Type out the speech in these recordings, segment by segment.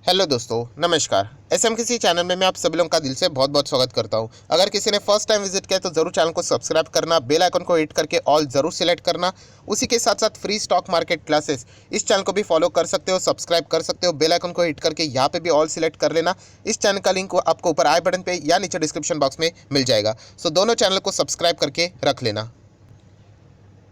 Hello दोस्तों, नमस्कार। SMKC channel में मैं आप सभी लोगों का दिल से बहुत बहुत स्वागत करता हूं। अगर किसी ने फर्स्ट टाइम विजिट किया तो ज़रूर चैनल को सब्सक्राइब करना, बेल आइकन को हिट करके ऑल ज़रूर सिलेक्ट करना। उसी के साथ साथ फ्री स्टॉक मार्केट क्लासेस इस चैनल को भी फॉलो कर सकते हो, सब्सक्राइब कर सकते हो, बेल आइकन को हिट करके यहाँ पे भी ऑल सिलेक्ट कर लेना। इस चैनल का लिंक आपको ऊपर आई बटन पर या नीचे डिस्क्रिप्शन बॉक्स में मिल जाएगा। सो दोनों चैनल को सब्सक्राइब करके रख लेना।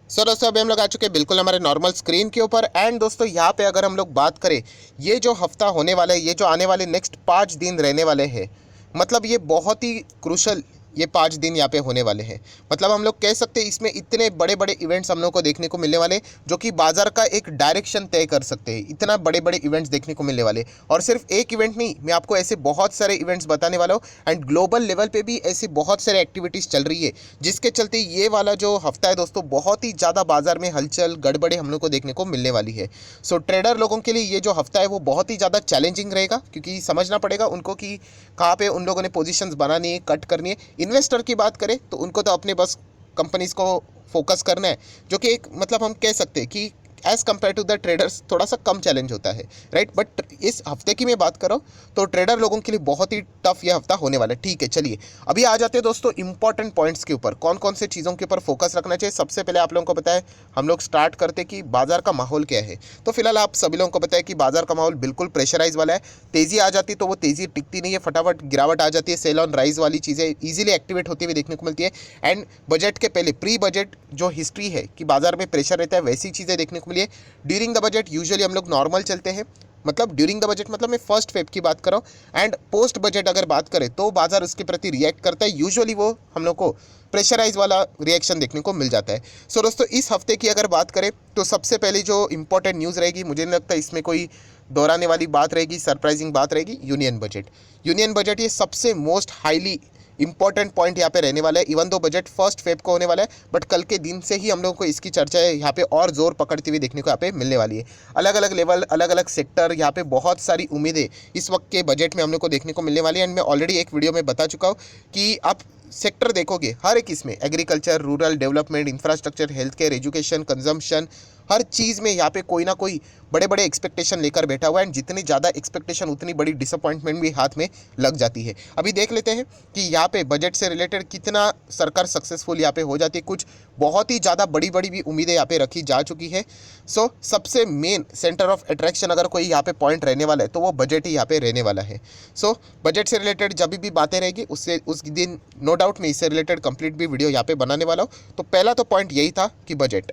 दोस्तों अभी हम लोग आ चुके हैं बिल्कुल हमारे नॉर्मल स्क्रीन के ऊपर। एंड दोस्तों यहाँ पे अगर हम लोग बात करें, ये जो हफ्ता होने वाला है, ये जो आने वाले नेक्स्ट 5 दिन रहने वाले हैं, मतलब ये बहुत ही क्रूशल ये 5 दिन यहाँ पे होने वाले हैं। मतलब हम लोग कह सकते हैं इसमें इतने बड़े बड़े इवेंट्स हम लोग को देखने को मिलने वाले जो कि बाजार का एक डायरेक्शन तय कर सकते हैं। इतना बड़े बड़े इवेंट्स देखने को मिलने वाले, और सिर्फ एक इवेंट नहीं, मैं आपको ऐसे बहुत सारे इवेंट्स बताने वाला हूँ। एंड ग्लोबल लेवल पे भी ऐसी बहुत सारे एक्टिविटीज़ चल रही है जिसके चलते ये वाला जो हफ्ता है दोस्तों, बहुत ही ज़्यादा बाजार में हलचल गड़बड़े हम लोग को देखने को मिलने वाली है। सो ट्रेडर लोगों के लिए ये जो हफ्ता है वो बहुत ही ज़्यादा चैलेंजिंग रहेगा, क्योंकि समझना पड़ेगा उनको कि कहाँ पे उन लोगों ने पोजीशंस बनानी है, कट करनी है। इन्वेस्टर की बात करें तो उनको तो अपने बस कंपनीज को फोकस करना है, जो कि एक मतलब हम कह सकते हैं कि as compare to the traders थोड़ा सा कम चैलेंज होता है, राइट। बट इस हफ्ते की मैं बात कर रहा हूँ तो ट्रेडर लोगों के लिए बहुत ही टफ ये हफ्ता होने वाला है। ठीक है, चलिए अभी आ जाते हैं दोस्तों इंपॉर्टेंट पॉइंट्स के ऊपर, कौन कौन से चीज़ों के ऊपर फोकस रखना चाहिए। सबसे पहले आप लोगों को पता है, हम लोग स्टार्ट करते कि बाजार का माहौल क्या है। तो फिलहाल आप सभी लोगों को पता है कि बाजार का माहौल बिल्कुल प्रेशराइज वाला है। तेज़ी आ जाती तो वो तेज़ी टिकती नहीं है, फटाफट गिरावट आ जाती है। सेल ऑन राइज वाली चीज़ें ईजिली एक्टिवेट होती हुई देखने को मिलती है। एंड बजट के पहले प्री बजट जो हिस्ट्री है कि बाजार में प्रेशर रहता है, वैसी चीज़ें देखने को मिली है। ड्यूरिंग द बजट यूजुअली हम लोग नॉर्मल चलते हैं, मतलब ड्यूरिंग द बजट मतलब मैं फर्स्ट फेब की बात कर रहा हूँ। एंड पोस्ट बजट अगर बात करें तो बाजार उसके प्रति रिएक्ट करता है, यूजुअली वो हम लोग को प्रेशराइज वाला रिएक्शन देखने को मिल जाता है। सो दोस्तों इस हफ्ते की अगर बात करें तो सबसे पहले जो इंपॉर्टेंट न्यूज़ रहेगी, मुझे नहीं लगता इसमें कोई दोहराने वाली बात रहेगी, सरप्राइजिंग बात रहेगी, यूनियन बजट। यूनियन बजट ये सबसे मोस्ट हाईली इंपॉर्टेंट पॉइंट यहाँ पे रहने वाला है। Even though budget first Feb को होने वाला है, बट कल के दिन से ही हम लोगों को इसकी चर्चा है यहाँ पे और जोर पकड़ती हुई देखने को यहाँ पे मिलने वाली है। अलग अलग लेवल, अलग अलग सेक्टर, यहाँ पे बहुत सारी उम्मीदें इस वक्त के बजट में हम लोग को देखने को मिलने वाली है। एंड मैं ऑलरेडी एक वीडियो में बता चुका हूँ कि आप सेक्टर देखोगे हर एक इसमें, agriculture, rural development, infrastructure, health care, education, consumption, हर चीज़ में यहाँ पे कोई ना कोई बड़े बड़े एक्सपेक्टेशन लेकर बैठा हुआ है। एंड जितनी ज़्यादा एक्सपेक्टेशन उतनी बड़ी डिसअपॉइंटमेंट भी हाथ में लग जाती है। अभी देख लेते हैं कि यहाँ पे बजट से रिलेटेड कितना सरकार सक्सेसफुल यहाँ पे हो जाती है। कुछ बहुत ही ज़्यादा बड़ी बड़ी भी उम्मीदें यहाँ पे रखी जा चुकी है। सो सबसे मेन सेंटर ऑफ अट्रैक्शन अगर कोई यहाँ पे पॉइंट रहने वाला है तो वो बजट ही यहाँ पे रहने वाला है। सो बजट से रिलेटेड जब भी बातें रहेगी उससे उस दिन नो डाउट मैं इससे रिलेटेड कंप्लीट भी वीडियो यहाँ पे बनाने वाला हूँ। तो पहला तो पॉइंट यही था कि बजट।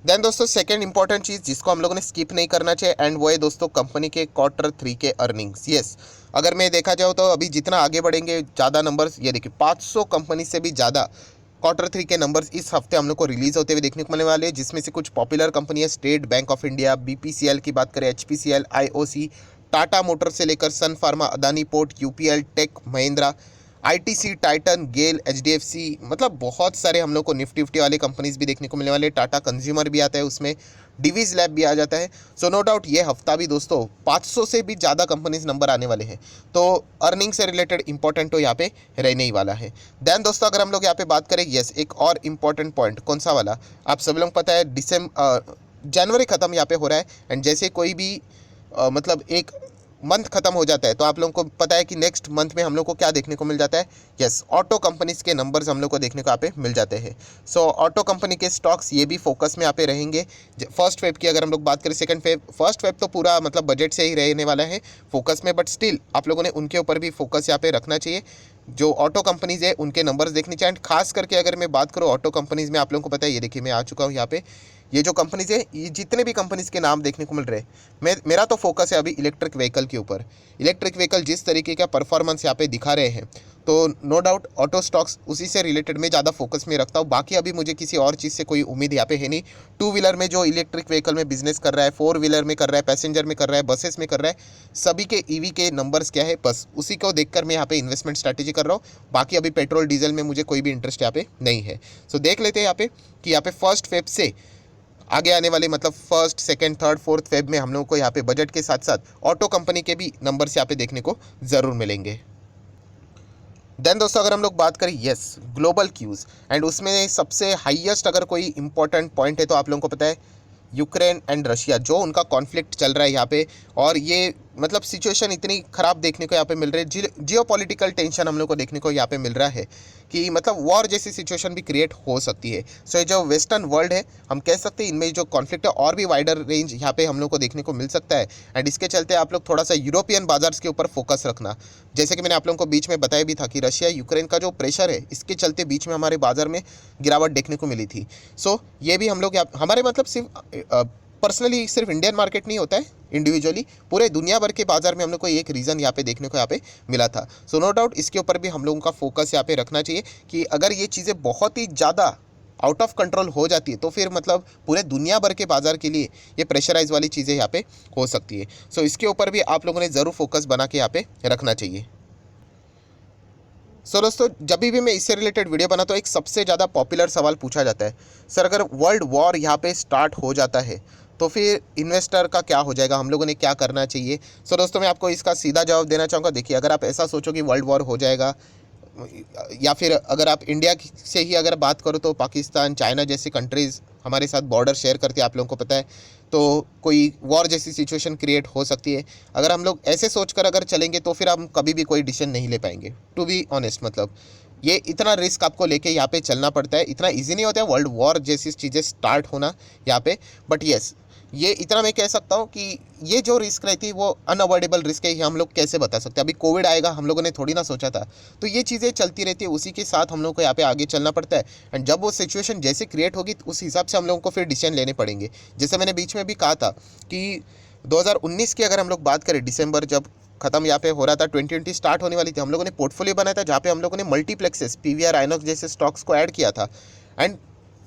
देन दोस्तों सेकंड इंपॉर्टेंट चीज़ जिसको हम लोगों ने स्किप नहीं करना चाहिए, एंड वो है दोस्तों कंपनी के Q3 के अर्निंग्स। यस, अगर मैं देखा जाओ तो अभी जितना आगे बढ़ेंगे ज़्यादा नंबर्स, ये देखिए 500 कंपनी से भी ज़्यादा Q3 के नंबर्स इस हफ्ते हम लोग को रिलीज होते हुए देखने को मिलने वाले हैं, जिसमें से कुछ पॉपुलर कंपनी है state bank of India, BPCL की बात करें, HPCL, IOC, टाटा मोटर से लेकर Sun Pharma, Adani port, UPL, Tech Mahindra, ITC, Titan, GAIL, HDFC, मतलब बहुत सारे हम लोग को निफ्टी वाले कंपनीज भी देखने को मिलने वाले। टाटा कंज्यूमर भी आता है उसमें, डिवीज लैब भी आ जाता है। सो नो डाउट ये हफ्ता भी दोस्तों 500 से भी ज़्यादा कंपनीज नंबर आने वाले हैं। तो अर्निंग से रिलेटेड इंपॉर्टेंट तो यहाँ पे रहने ही वाला है। देन दोस्तों अगर हम लोग यहाँ पे बात करें, यस एक और इम्पॉर्टेंट पॉइंट कौन सा वाला, आप सभी लोग पता है जनवरी ख़त्म यहाँ पे हो रहा है। एंड जैसे कोई भी मतलब एक मंथ खत्म हो जाता है तो आप लोगों को पता है कि नेक्स्ट मंथ में हम लोग को क्या देखने को मिल जाता है। यस, ऑटो कंपनीज के नंबर्स हम लोग को देखने को यहाँ पे मिल जाते हैं। सो ऑटो कंपनी के स्टॉक्स ये भी फोकस में यहाँ पे रहेंगे। फर्स्ट फेब की अगर हम लोग बात करें, सेकंड फेब, फर्स्ट फेब तो पूरा मतलब बजट से ही रहने वाला है फोकस में, बट स्टिल आप लोगों ने उनके ऊपर भी फोकस यहाँ पे रखना चाहिए। जो ऑटो कंपनीज है उनके नंबर्स देखने चाहिए। एंड खास करके अगर मैं बात करूँ ऑटो कंपनीज में, आप लोगों को पता है, ये देखिए मैं आ चुका हूँ यहाँ पे, ये जो कंपनीज है, ये जितने भी कंपनीज के नाम देखने को मिल रहे हैं, मेरा तो फोकस है अभी इलेक्ट्रिक व्हीकल के ऊपर। इलेक्ट्रिक व्हीकल जिस तरीके का परफॉर्मेंस यहाँ पे दिखा रहे हैं तो नो डाउट ऑटो स्टॉक्स उसी से रिलेटेड में ज़्यादा फोकस में रखता हूँ। बाकी अभी मुझे किसी और चीज़ से कोई उम्मीद यहाँ पे है नहीं। टू व्हीलर में जो इलेक्ट्रिक व्हीकल में बिजनेस कर रहा है, फोर व्हीलर में कर रहा है, पैसेंजर में कर रहा है, बसेस में कर रहा है, सभी के ईवी के नंबर्स क्या है, बस उसी को देखकर मैं यहाँ पे इन्वेस्टमेंट स्ट्रैटेजी कर रहा हूँ। बाकी अभी पेट्रोल डीजल में मुझे कोई भी इंटरेस्ट यहाँ पे नहीं है। सो देख लेते हैं यहाँ पे कि यहाँ पे फर्स्ट फेब से आगे आने वाले मतलब first, second, third, fourth Feb में हम लोगों को यहाँ पे बजट के साथ साथ ऑटो कंपनी के भी नंबर्स यहाँ पे देखने को ज़रूर मिलेंगे। देन दोस्तों अगर हम लोग बात करें, यस ग्लोबल क्यूज़, एंड उसमें सबसे हाईएस्ट अगर कोई इंपॉर्टेंट पॉइंट है तो आप लोगों को पता है यूक्रेन एंड रशिया, जो उनका कॉन्फ्लिक्ट चल रहा है यहाँ पे, और ये मतलब सिचुएशन इतनी ख़राब देखने को यहाँ पे मिल रही है, जियोपॉलिटिकल टेंशन हम लोग को देखने को यहाँ पे मिल रहा है कि मतलब वॉर जैसी सिचुएशन भी क्रिएट हो सकती है। सो ये जो वेस्टर्न वर्ल्ड है, हम कह सकते हैं इनमें जो कॉन्फ्लिक्ट है और भी वाइडर रेंज यहाँ पे हम लोग को देखने को मिल सकता है। एंड इसके चलते आप लोग थोड़ा सा यूरोपियन बाजार के ऊपर फोकस रखना। जैसे कि मैंने आप लोगों को बीच में बताया भी था कि रशिया यूक्रेन का जो प्रेशर है, इसके चलते बीच में हमारे बाजार में गिरावट देखने को मिली थी। सो ये भी हम लोग हमारे मतलब सिर्फ पर्सनली सिर्फ इंडियन मार्केट नहीं होता है, इंडिविजुअली पूरे दुनिया भर के बाजार में हम लोग को एक रीज़न यहाँ पे देखने को यहाँ पे मिला था। सो नो डाउट इसके ऊपर भी हम लोगों का फोकस यहाँ पे रखना चाहिए कि अगर ये चीज़ें बहुत ही ज़्यादा आउट ऑफ कंट्रोल हो जाती है तो फिर मतलब पूरे दुनिया भर के बाजार के लिए ये प्रेशराइज वाली चीज़ें यहाँ पे हो सकती है। सो इसके ऊपर भी आप लोगों ने ज़रूर फोकस बना के यहाँ पे रखना चाहिए। सो दोस्तों, जब भी मैं इससे रिलेटेड वीडियो बनाता हूँ एक सबसे ज़्यादा पॉपुलर सवाल पूछा जाता है, सर अगर वर्ल्ड वॉर यहाँ पे स्टार्ट हो जाता है तो फिर इन्वेस्टर का क्या हो जाएगा, हम लोगों ने क्या करना चाहिए। सो दोस्तों, मैं आपको इसका सीधा जवाब देना चाहूँगा। देखिए, अगर आप ऐसा सोचो कि वर्ल्ड वॉर हो जाएगा, या फिर अगर आप इंडिया से ही अगर बात करो तो पाकिस्तान, चाइना जैसी कंट्रीज़ हमारे साथ बॉर्डर शेयर करती है, आप लोगों को पता है, तो कोई वॉर जैसी सिचुएशन क्रिएट हो सकती है। अगर हम लोग ऐसे सोचकर अगर चलेंगे तो फिर हम कभी भी कोई डिसीजन नहीं ले पाएंगे, टू बी ऑनेस्ट। मतलब ये इतना रिस्क आपको लेके यहाँ पे चलना पड़ता है, इतना इजी नहीं होता है वर्ल्ड वॉर जैसी चीज़ें स्टार्ट होना यहाँ पे। बट येस, ये इतना मैं कह सकता हूँ कि ये जो रिस्क रहती है वो अनअवॉइडेबल रिस्क है, ये हम लोग कैसे बता सकते हैं। अभी कोविड आएगा हम लोगों ने थोड़ी ना सोचा था, तो ये चीज़ें चलती रहती है, उसी के साथ हम लोग को यहाँ पे आगे चलना पड़ता है। एंड जब वो सिचुएशन जैसे क्रिएट होगी तो उस हिसाब से हम लोगों को फिर डिसीजन लेने पड़ेंगे। जैसे मैंने बीच में भी कहा था कि 2019 की अगर हम लोग बात करें, दिसंबर जब खत्म यहाँ पे हो रहा था, 2020 स्टार्ट होने वाली थी, हम लोगों ने पोर्टफोलियो बनाया था जहाँ पे हम लोगों ने मल्टीप्लेक्सेस, पीवीआर, आइनॉक्स जैसे स्टॉक्स को ऐड किया था। एंड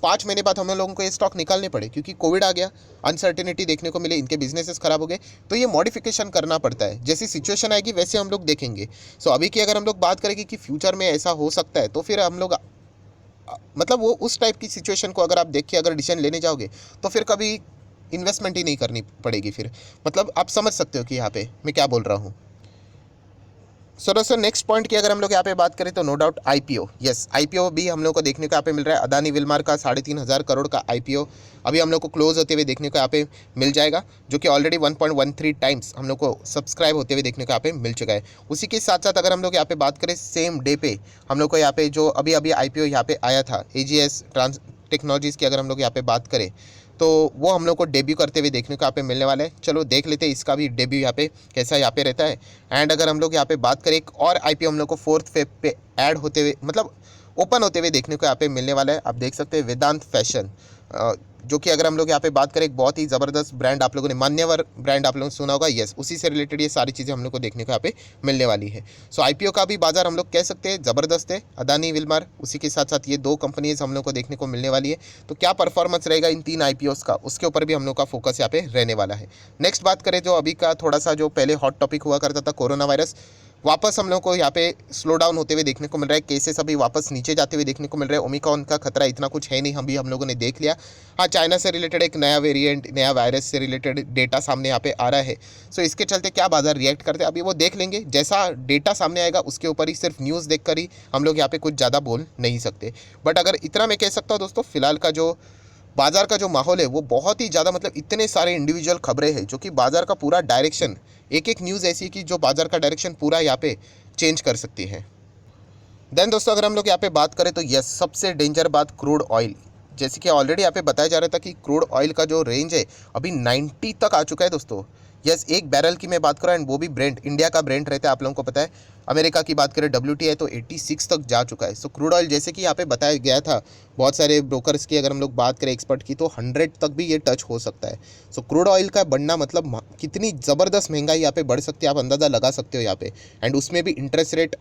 5 महीने बाद हम लोगों को ये स्टॉक निकालने पड़े क्योंकि कोविड आ गया, अनसर्टेनिटी देखने को मिले, इनके बिजनेसेस खराब हो गए। तो ये मॉडिफिकेशन करना पड़ता है, जैसी सिचुएशन आएगी वैसे हम लोग देखेंगे। सो अभी की अगर हम लोग बात करेंगे कि फ्यूचर में ऐसा हो सकता है तो फिर हम लोग मतलब वो उस टाइप की सिचुएशन को अगर आप देख के अगर डिसीजन लेने जाओगे तो फिर कभी इन्वेस्टमेंट ही नहीं करनी पड़ेगी फिर। मतलब आप समझ सकते हो कि यहाँ पे मैं क्या बोल रहा हूँ। सो दोस्तों, नेक्स्ट पॉइंट की अगर हम लोग यहाँ पे बात करें तो no doubt IPO. Yes, IPO भी हम लोग को देखने को यहाँ पे मिल रहा है। अदानी विल्मार का 3,500 करोड़ का आईपीओ अभी हम लोग को क्लोज होते हुए देखने को यहाँ पे मिल जाएगा, जो कि ऑलरेडी 1.13 टाइम्स हम लोग को सब्सक्राइब होते हुए देखने को यहाँ पे मिल चुका है। उसी के साथ साथ अगर हम लोग यहाँ पे बात करें, सेम डे पे हम लोग को यहाँ पे जो अभी अभी आईपीओ यहाँ पे आया था, एजीएस ट्रांस टेक्नोलॉजीज़ की अगर हम लोग यहाँ पे बात करें तो वो हम लोग को डेब्यू करते हुए देखने को यहाँ पे मिलने वाला है। चलो देख लेते हैं इसका भी डेब्यू यहाँ पे कैसा यहाँ पे रहता है। एंड अगर हम लोग यहाँ पे बात करें, एक और आईपीओ हम लोग को 4th फेब पे ऐड होते हुए, मतलब ओपन होते हुए देखने को यहाँ पे मिलने वाला है। आप देख सकते हैं वेदांत फैशन, जो कि अगर हम लोग यहाँ पे बात करें, एक बहुत ही ज़बरदस्त ब्रांड, आप लोगों ने मान्यवर ब्रांड आप लोगों ने सुना होगा। यस, उसी से रिलेटेड ये सारी चीज़ें हम लोग को देखने को यहाँ पे मिलने वाली है। सो आईपीओ का भी बाजार हम लोग कह सकते हैं ज़बरदस्त है, अदानी विल्मार, उसी के साथ साथ ये 2 कंपनीज हम लोग को देखने को मिलने वाली है। तो क्या परफॉर्मेंस रहेगा इन 3 आईपीओस का, उसके ऊपर भी हम लोग का फोकस यहाँ पे रहने वाला है। नेक्स्ट बात करें जो अभी का थोड़ा सा जो पहले हॉट टॉपिक हुआ करता था, कोरोना वायरस, वापस हम लोग को यहाँ पे स्लो डाउन होते हुए देखने को मिल रहा है। केसेस अभी वापस नीचे जाते हुए देखने को मिल रहा है। ओमिक्रॉन का खतरा इतना कुछ है नहीं, हम लोगों ने देख लिया। हाँ, चाइना से रिलेटेड एक नया वेरिएंट, नया वायरस से रिलेटेड डेटा सामने यहाँ पे आ रहा है। सो इसके चलते क्या बाजार रिएक्ट करते हैं अभी वो देख लेंगे। जैसा डेटा सामने आएगा उसके ऊपर ही, सिर्फ न्यूज़ देखकर ही हम लोग यहाँ पे कुछ ज़्यादा बोल नहीं सकते। बट अगर इतना मैं कह सकता हूँ दोस्तों, फिलहाल का जो बाजार का जो माहौल है वो बहुत ही ज़्यादा, मतलब इतने सारे इंडिविजुअल खबरें हैं जो कि बाजार का पूरा डायरेक्शन, एक न्यूज़ ऐसी कि जो बाजार का डायरेक्शन पूरा यहाँ पे चेंज कर सकती है। देन दोस्तों, अगर हम लोग यहाँ पे बात करें तो यस, सबसे डेंजर बात क्रूड ऑयल। जैसे कि ऑलरेडी यहाँ पे बताया जा रहा था कि क्रूड ऑयल का जो रेंज है अभी 90 तक आ चुका है दोस्तों। यस, एक बैरल की मैं बात करूँ, एंड वो भी ब्रेंट, इंडिया का ब्रेंट रहता है, आप लोगों को पता है। अमेरिका की बात करें WTI तो 86 तक जा चुका है। सो क्रूड ऑयल, जैसे कि यहाँ पे बताया गया था बहुत सारे ब्रोकर्स की, अगर हम लोग बात करें एक्सपर्ट की, तो 100 तक भी ये टच हो सकता है। सो क्रूड ऑयल का बढ़ना मतलब कितनी ज़बरदस्त महंगाई यहाँ पे बढ़ सकती है, आप अंदाज़ा लगा सकते हो यहाँ पे। एंड उसमें भी इंटरेस्ट रेट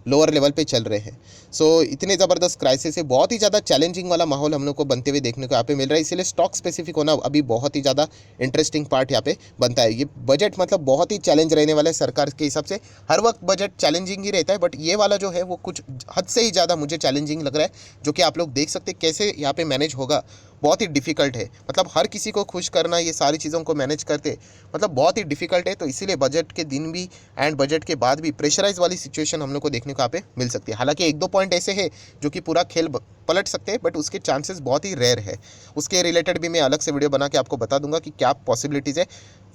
लोअर लेवल पे चल रहे हैं। सो इतने ज़बरदस्त क्राइसिस है, बहुत ही ज़्यादा चैलेंजिंग वाला माहौल हम लोग को बनते हुए देखने को यहाँ पे मिल रहा है। इसीलिए स्टॉक स्पेसिफिक होना अभी बहुत ही ज़्यादा इंटरेस्टिंग पार्ट यहाँ पे बनता है। ये बजट मतलब बहुत ही चैलेंज रहने वाला है सरकार के हिसाब से। हर वक्त बजट चैलेंजिंग ही रहता है, बट ये वाला जो है वो कुछ हद से ही ज़्यादा मुझे चैलेंजिंग लग रहा है, जो कि आप लोग देख सकते हैं कैसे यहाँ पे मैनेज होगा बहुत ही डिफ़िकल्ट है। मतलब हर किसी को खुश करना, ये सारी चीज़ों को मैनेज करते मतलब बहुत ही डिफ़िकल्ट है। तो इसीलिए बजट के दिन भी एंड बजट के बाद भी प्रेशराइज़ वाली सिचुएशन हम लोग को देखने को यहाँ पे मिल सकती है। हालाँकि 1-2 पॉइंट ऐसे हैं जो कि पूरा खेल पलट सकते हैं, बट उसके चांसेस बहुत ही रेयर है। उसके रिलेटेड भी मैं अलग से वीडियो बना के आपको बता दूंगा कि क्या पॉसिबिलिटीज़ है।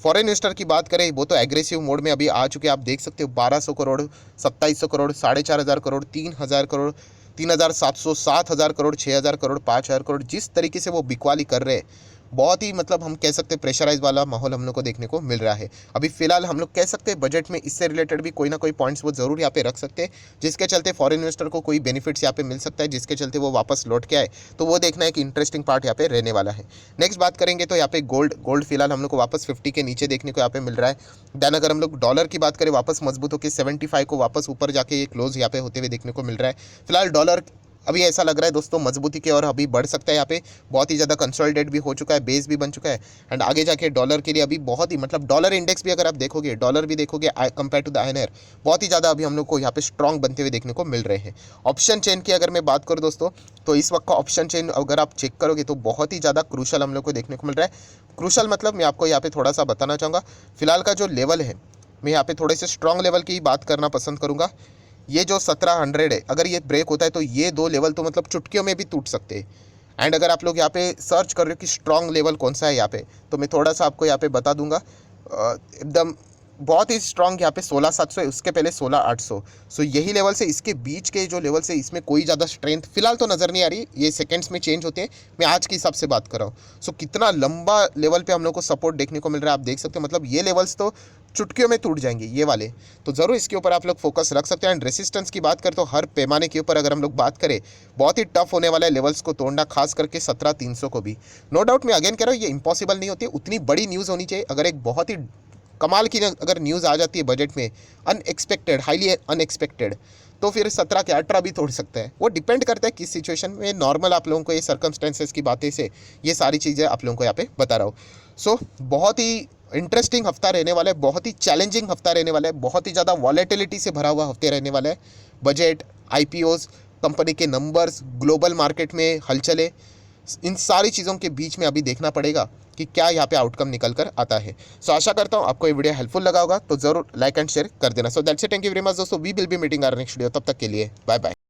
फॉरेन इन्वेस्टर की बात करें, वो तो एग्रेसिव मोड में अभी आ चुके हैं। आप देख सकते हो 1200 करोड़, 2700 करोड़, 4500 करोड़, 3000 करोड़, 3700, 7000 करोड़, 6000 करोड़, 5000 करोड़, जिस तरीके से वो बिकवाली कर रहे हैं, बहुत ही मतलब हम कह सकते हैं प्रेशराइज वाला माहौल हम लोग को देखने को मिल रहा है। अभी फिलहाल हम लोग कह सकते हैं बजट में इससे रिलेटेड भी कोई ना कोई पॉइंट्स वो ज़रूर यहाँ पे रख सकते हैं, जिसके चलते फॉरेन इन्वेस्टर को कोई बेनिफिट्स यहाँ पे मिल सकता है, जिसके चलते वो वापस लौट के आए। तो वो देखना है कि इंटरेस्टिंग पार्ट यहाँ पे रहने वाला है। नेक्स्ट बात करेंगे तो यहाँ पे गोल्ड फिलहाल हम लोग को वापस 50 के नीचे देखने को यहाँ पे मिल रहा है। देन अगर हम लोग डॉलर की बात करें, वापस मजबूत होकर 75 को वापस ऊपर जाके ये क्लोज यहाँ पे होते हुए देखने को मिल रहा है। फिलहाल डॉलर अभी ऐसा लग रहा है दोस्तों मजबूती की और अभी बढ़ सकता है। यहाँ पे बहुत ही ज़्यादा कंसोलिडेट भी हो चुका है, बेस भी बन चुका है, एंड आगे जाके डॉलर के लिए अभी बहुत ही मतलब डॉलर इंडेक्स भी अगर आप देखोगे, डॉलर भी देखोगे कंपेयर टू द INR, बहुत ही ज़्यादा अभी हम लोग को यहाँ पे स्ट्रॉन्ग बनते हुए देखने को मिल रहे हैं। ऑप्शन चेन की अगर मैं बात करूँ दोस्तों, तो इस वक्त का ऑप्शन चेन अगर आप चेक करोगे तो बहुत ही ज़्यादा क्रूशल हम लोग को देखने को मिल रहा है। क्रूशल मतलब मैं आपको यहाँ पे थोड़ा सा बताना चाहूँगा, फिलहाल का जो लेवल है, मैं यहाँ पे थोड़े से स्ट्रॉन्ग लेवल की बात करना पसंद करूँगा। ये जो 1700 है, अगर ये ब्रेक होता है तो ये 2 लेवल तो मतलब चुटकियों में भी टूट सकते हैं। एंड अगर आप लोग यहाँ पे सर्च कर रहे हो कि स्ट्रॉन्ग लेवल कौन सा है यहाँ पे, तो मैं थोड़ा सा आपको यहाँ पे बता दूंगा। एकदम बहुत ही स्ट्रॉन्ग यहाँ पे 16700 है, उसके पहले 16800। सो यही लेवल से इसके बीच के जो लेवल से इसमें कोई ज़्यादा स्ट्रेंथ फिलहाल तो नज़र नहीं आ रही, ये सेकंड्स में चेंज होते हैं। मैं आज के हिसाब से बात कर रहा हूँ। सो कितना लंबा लेवल पे हम लोग को सपोर्ट देखने को मिल रहा है, आप देख सकते हो। मतलब ये लेवल्स तो चुटकियों में टूट जाएंगे ये वाले, तो ज़रूर इसके ऊपर आप लोग फोकस रख सकते हैं। एंड रेसिस्टेंस की बात करें तो हर पैमाने के ऊपर अगर हम लोग बात करें, बहुत ही टफ होने वाला है लेवल्स को तोड़ना, खास करके 17300 को भी। नो डाउट मैं अगेन कह रहा हूँ, ये इंपॉसिबल नहीं होती, उतनी बड़ी न्यूज़ होनी चाहिए। अगर एक बहुत ही कमाल की अगर न्यूज़ आ जाती है बजट में, अनएक्सपेक्टेड, हाईली अनएक्सपेक्टेड, तो फिर 17 के 18 भी तोड़ सकता है। वो डिपेंड करता है किस सिचुएशन में। नॉर्मल आप लोगों को ये सर्कमस्टेंसेस की बातें से ये सारी चीज़ें आप लोगों को यहाँ पे बता रहा हूँ। सो बहुत ही इंटरेस्टिंग हफ्ता रहने वाला है, बहुत ही चैलेंजिंग हफ्ता रहने वाला है, बहुत ही ज़्यादा वॉलेटिलिटी से भरा हुआ हफ्ते रहने वाला है। बजट, IPOs, कंपनी के नंबर्स, ग्लोबल मार्केट में हलचलें, इन सारी चीज़ों के बीच में अभी देखना पड़ेगा कि क्या यहाँ पे आउटकम निकल कर आता है। सो आशा करता हूँ आपको ये वीडियो हेल्पफुल लगा होगा, तो ज़रूर लाइक एंड शेयर कर देना। So that's it, thank you very much दोस्तों, we will be meeting our next video. तब तक के लिए बाय बाय।